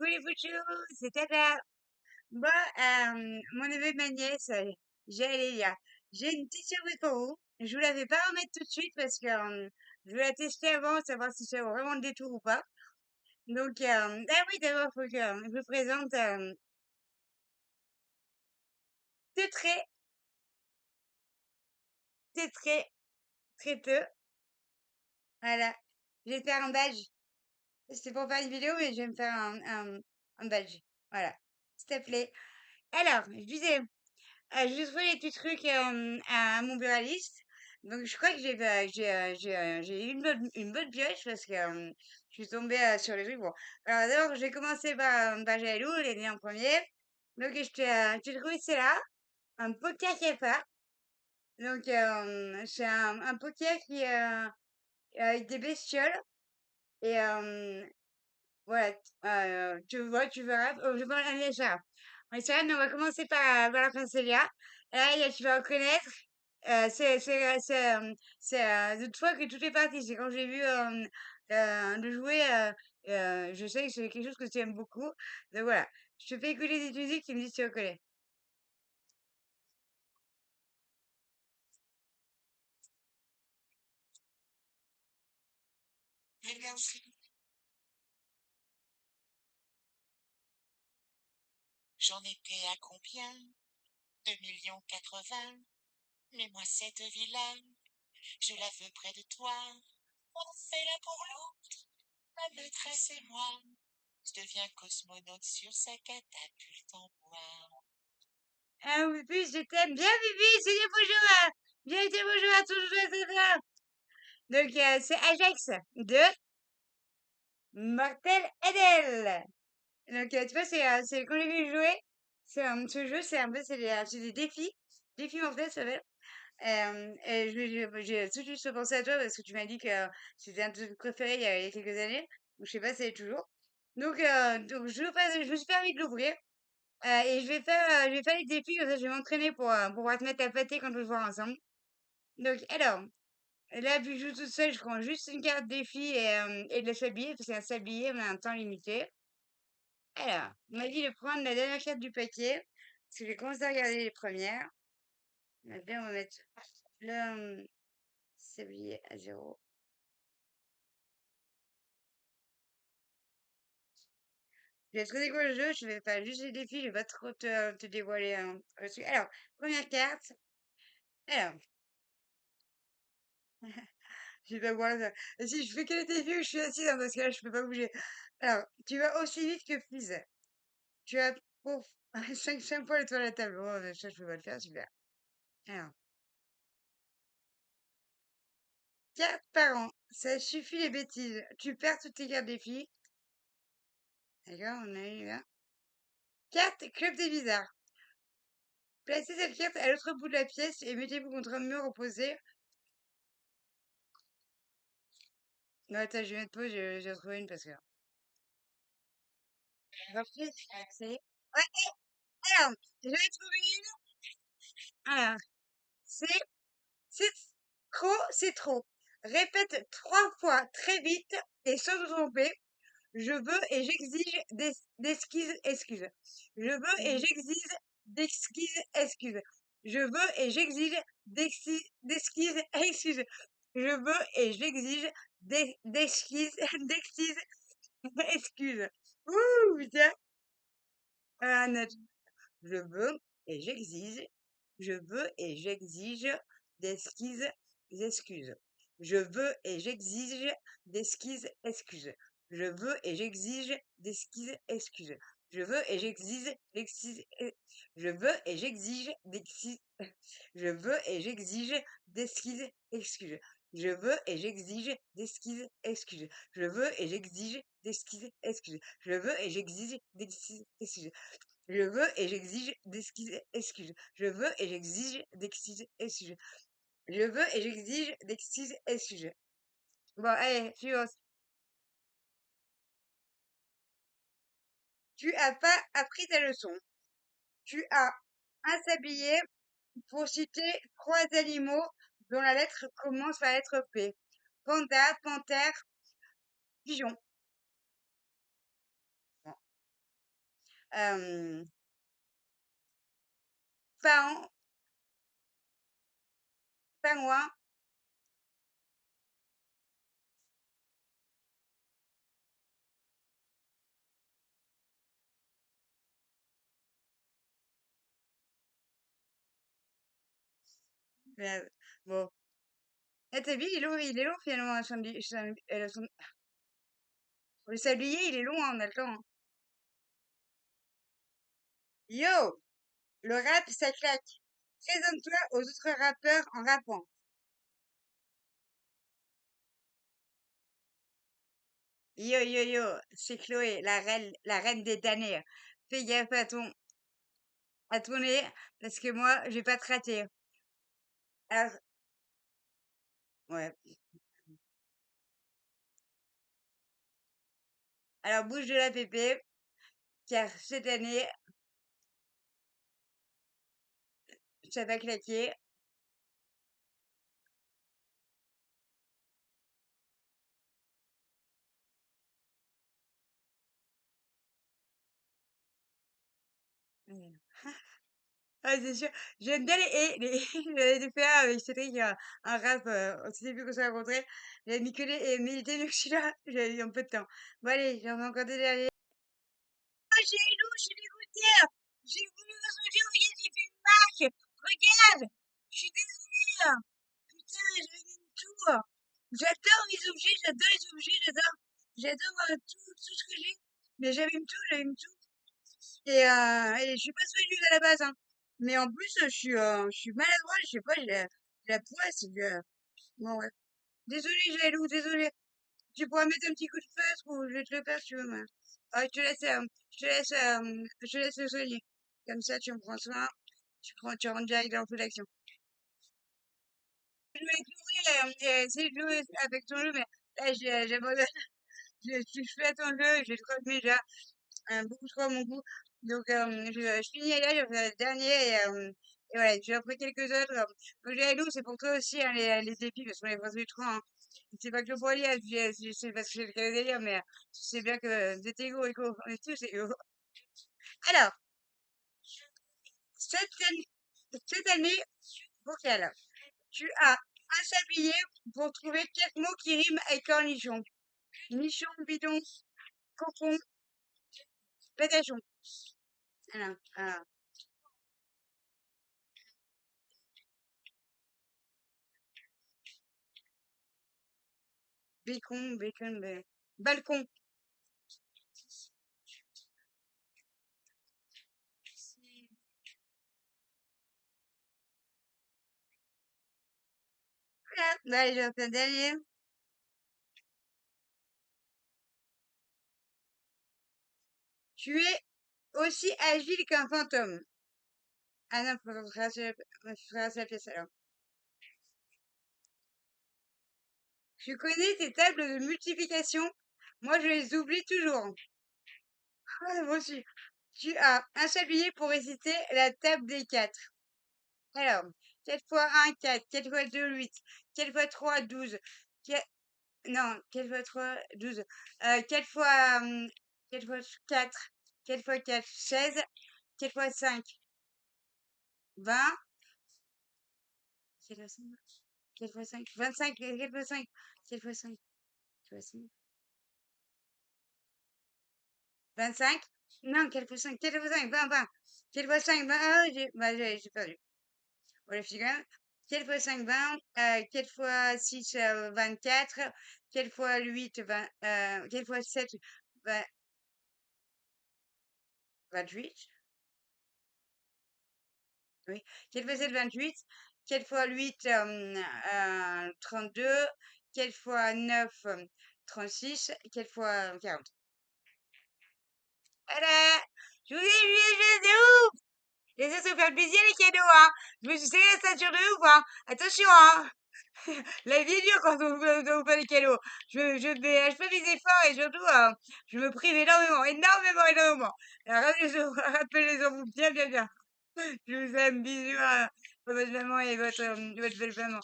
Coucou les poutchous, c'est Tata. Bon, mon neveu et ma nièce, j'ai une petite surprise pour vous. Je vous la vais pas remettre tout de suite parce que je vais la tester avant, savoir si c'est vraiment le détour ou pas. Donc, ah oui, d'abord, faut que je vous présente très, très, très, très peu. Voilà, je vais faire un badge. C'était pour faire une vidéo, mais je vais me faire un badge. Voilà, s'il te plaît. Alors, je disais. J'ai trouvé les petits trucs à mon buraliste. Donc, je crois que j'ai eu une bonne pioche parce que je suis tombée sur les trucs. Bon, alors d'abord, j'ai commencé par Jalou, il est né en premier. Donc, j'ai trouvé c'est là, un poker cafard. Donc, c'est un poker qui avec des bestioles. Et voilà, tu vois, tu verras. Je vais aller ça. On va commencer par la Princélia. Là, tu vas reconnaître. C'est de toi que tout est parti. C'est quand j'ai vu le jouer, je sais que c'est quelque chose que tu aimes beaucoup. Donc voilà, je te fais écouter des musiques, tu me dis si tu reconnais. J'en étais à combien? 2,80 millions. Mais moi, cette vie-là, je la veux près de toi. On fait l'un pour l'autre, ma maîtresse et moi. Je deviens cosmonaute sur sa catapulte en bois. Ah oui, puis je t'aime bien, Bibi. C'est bonjour à, bien été bonjour à tous, etc. Donc, c'est Ajax de Mortel Adèle. Donc, tu vois, c'est quand j'ai vu jouer, ce jeu, c'est un peu, c'est des défis. Défis mortels, ça s'appelle. Et j'ai tout de suite pensé à toi parce que tu m'as dit que c'était un de tes trucs préférés il y a quelques années. Donc, je sais pas si c'est toujours. Donc je me suis permis de l'ouvrir. Et je vais faire les défis, comme ça, je vais m'entraîner pour pouvoir te mettre à pâté quand on va le voir ensemble. Donc, alors, là, vu que je joue toute seule, je prends juste une carte défi et de la sablier, parce que c'est un sablier, on a un temps limité. Alors, on m'a dit de prendre la dernière carte du paquet, parce que j'ai commencé à regarder les premières. On va mettre le sablier à 0. Je vais te dire quoi le jeu, je vais faire juste les défis, je vais pas trop te dévoiler le truc. Alors, première carte. Alors, je vais pas voir ça. Et si je fais que les défis où je suis assise, hein, parce que là, je peux pas bouger. Alors, tu vas aussi vite que Freeze. Tu as pour 5 fois l'étoile à la table. Bon, ça, je peux pas le faire, super. Alors, carte par an. Ça suffit les bêtises. Tu perds toutes tes cartes défis. D'accord, on a eu là. Carte Club des Bizarres. Placez cette carte à l'autre bout de la pièce et mettez-vous contre un mur opposé. Non, attends, je vais mettre pause, j'ai retrouvé une parce que. Reprise, ça y est. Ouais, alors, je vais trouver une. Alors, c'est, c'est c'est trop. Répète 3 fois très vite et sans te tromper. Je veux et j'exige d'exquises excuses. Je veux et j'exige d'exquises excuses. Je veux et j'exige d'exquises excuses. Je veux et j'exige d'exquises d'exquises excuses. Ouh, putain. Note. Je veux et j'exige. Je veux et j'exige d'esquisses excuses. Je veux et j'exige d'esquisses excuses. Je veux et j'exige d'esquisses excuses. Je veux et j'exige d'exquise. Je veux et j'exige d'exquise. Je veux et j'exige d'esquisses excuses. Je veux et j'exige d'esquisses excuses. Je veux et j'exige d'esquisses excuses. Je veux et j'exige d'esquisses excuses. Je veux et j'exige d'excuses excuses. Je veux et j'exige d'excuses excuses. Je veux et j'exige d'excuses excuses. Bon, allez, suivant. Tu as pas appris ta leçon. Tu as un sablier pour citer 3 animaux dont la lettre commence par la lettre P. Panda, panthère, pigeon. Bon. Euh, paon, pingouin, bon. Eh, t'as vu, il est long finalement, le sablier, il est long, hein, on a le temps, hein. Yo, le rap, ça claque. Présente-toi aux autres rappeurs en rappant. Yo, c'est Chloé, la reine des damnés. Fais gaffe à ton nez, parce que moi, je vais pas te rater. Alors, ouais. Alors, bouge de la pépé, car cette année, ça va claquer. Mm. Ah, c'est sûr. J'aime bien j'avais dû faire avec Cédric un rap, on s'était vu qu'on s'est rencontrés. J'avais mis que les, mais il était mieux que celui-là. J'avais eu un peu de temps. Bon, allez, j'en ai encore deux derniers. Oh, j'ai Elou, je suis dégoûtée. J'ai voulu ressortir, regarde, j'ai fait une marque. Regarde, je suis désolée. Putain, j'avais tout. J'adore les objets, J'adore tout ce que j'ai. Mais j'aime tout. Et je suis pas soigneuse à la base, hein. Mais en plus, je suis maladroite, je sais pas, j'ai la poisse. Bon, ouais. Désolée, Jailou, désolée. Tu pourras mettre un petit coup de feutre ou je vais te le faire si tu veux, moi. Ah, je te laisse le soigner. Comme ça, tu me prends soin. Tu rentres direct dans le feu d'action. Je vais courir, essayer de jouer avec ton jeu, mais là, j'abandonne. Je fais à ton jeu, j'ai trop de déjà. Beaucoup trop à mon goût. Donc, je finis là, je fais le dernier et voilà, j'ai appris quelques autres. Donc, j'ai Lou, c'est pour toi aussi, hein, les défis, parce qu'on est presque du 3, hein. C'est pas que le poilier, c'est parce que j'ai le délire, mais c'est bien que vous êtes égaux, on est tous égaux. Alors, cette année, cette année vocale, tu as un sablier pour trouver 4 mots qui riment avec cornichon. Nichon, bidon, cocon, pétachon. Voilà. Balcon. Voilà. Bah, allez, je vais faire le dernier. Tu es aussi agile qu'un fantôme. Ah non, faudra se la pièce alors. Tu connais tes tables de multiplication? Moi, je les oublie toujours. Ah, moi aussi. Tu as un sablier pour réciter la table des 4. Alors, 4 fois un 4, 4 fois 2 8, 4 fois 3 12, non, 4 fois 3 12, 4 fois, 4 fois 4, 4 fois 4 16, 4 fois 5 20, 4 fois 5, 4 fois 5 25, 4 fois 5, 4 fois 5, 4 fois 5, 25, non, 4 fois 5, 4 fois 5, 20, 20, 4 fois 5, 20, ah, j'ai perdu. On réfléchit quand même. 4 fois 5, 20, 4 fois 6, 24, 4 fois 8, 20, 4 fois 7, 20, 28, oui. 4 fois 7, 28, 4 fois 8, 32, 4 fois 9, 36, 4 fois 40. Voilà! Je de ouf! Les autres se faire plaisir les cadeaux, hein! Je me suis serré la ceinture de ouf, hein! Attention, hein! La vie est dure quand on fait des cadeaux. Je fais mes efforts et surtout, je me prive énormément. Alors, rappelez-en vous bien. Je vous aime, bisous à votre maman et votre belle maman.